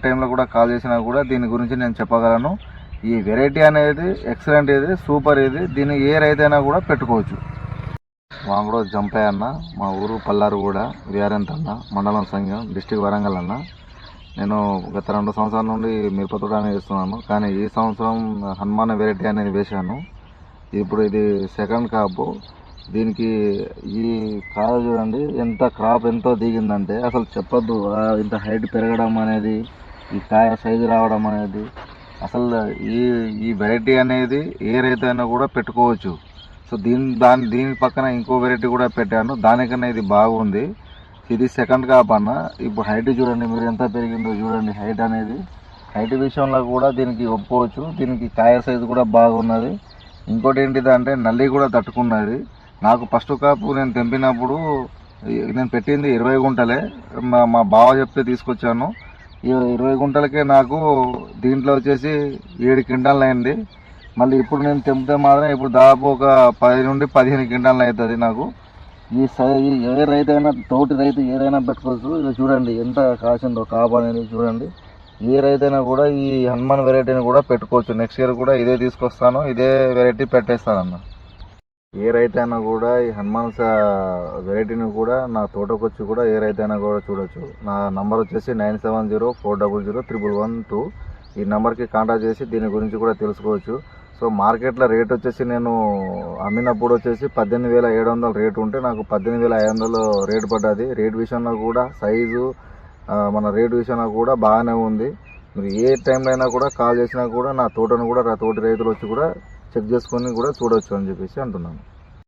టైంలో కూడా కాల్ చేసినా కూడా దీని గురించి నేను చెప్పగలను. ఈ వెరైటీ అనేది ఎక్సలెంట్, ఇది సూపర్, ఇది దీన్ని ఏ రైతైనా కూడా పెట్టుకోవచ్చు. వాంగడో జంపయ్య అన్న, మా ఊరు పల్లారు కూడా విఆర్ఎన్ మండలం సంఘం, డిస్టిక్ వరంగల్ అన్న. నేను గత 2 సంవత్సరాల నుండి మిరప తోట అనేది వేస్తున్నాను. కానీ ఈ సంవత్సరం హనుమాన్ వెరైటీ అనేది వేశాను. ఇప్పుడు ఇది సెకండ్ క్రాప్. దీనికి ఈ కాయ చూడండి ఎంత క్రాప్ ఎంతో దిగిందంటే అసలు చెప్పొద్దు. ఇంత హైట్ పెరగడం అనేది, ఈ కాయ సైజు రావడం అనేది, అసలు ఈ వెరైటీ అనేది ఏ రైతైనా కూడా పెట్టుకోవచ్చు. సో దీని పక్కన ఇంకో వెరైటీ కూడా పెట్టాను, దానికన్నా ఇది బాగుంది. ఇది సెకండ్ క్రాప్ అన్న. ఇప్పుడు హైట్ చూడండి మీరు ఎంత పెరిగిందో చూడండి. హైట్ విషయంలో కూడా దీనికి ఒప్పుకోవచ్చు. దీనికి కాయ సైజు కూడా బాగున్నది. ఇంకోటి ఏంటిదంటే నల్లి కూడా తట్టుకున్నది. నాకు ఫస్ట్ కాపు నేను తెంపినప్పుడు నేను పెట్టింది 20 గుంటలే. మా బావ చెప్తే తీసుకొచ్చాను. ఈ 20 గుంటలకే నాకు దీంట్లో వచ్చేసి 7 క్వింటాలు అయింది. మళ్ళీ ఇప్పుడు నేను తెంపితే మాత్రం ఇప్పుడు దాదాపు ఒక 10 నుండి 15 క్వింటాలు అవుతుంది నాకు. ఈ ఏ రైతైనా, తోటి రైతు ఏదైనా పెట్టుకోవచ్చు. ఇది చూడండి ఎంత కాసిందో కాపు అనేది చూడండి. ఏ రైతైనా కూడా ఈ హనుమాన్ వెరైటీని కూడా పెట్టుకోవచ్చు. నెక్స్ట్ ఇయర్ కూడా ఇదే తీసుకొస్తాను, ఇదే వెరైటీ పెట్టేస్తానన్న. ఏ రైతైనా కూడా ఈ హనుమాన్ వెరైటీని కూడా నా తోటకు వచ్చి కూడా ఏ రైతైనా కూడా చూడొచ్చు. నా నంబర్ వచ్చేసి 9704000112. ఈ నెంబర్కి కాంటాక్ట్ చేసి దీని గురించి కూడా తెలుసుకోవచ్చు. సో మార్కెట్లో రేట్ వచ్చేసి నేను అమ్మినప్పుడు వచ్చేసి 18,700 రేటు ఉంటే నాకు 18,500 రేటు పడ్డది. రేట్ విషయంలో కూడా సైజు మన రేటు విషయంలో కూడా బాగానే ఉంది. మీరు ఏ టైంలో అయినా కూడా కాల్ చేసినా కూడా నా తోటను కూడా తోటి రైతులు వచ్చి కూడా చెక్ చేసుకొని కూడా చూడవచ్చు అని చెప్పేసి అంటున్నాను.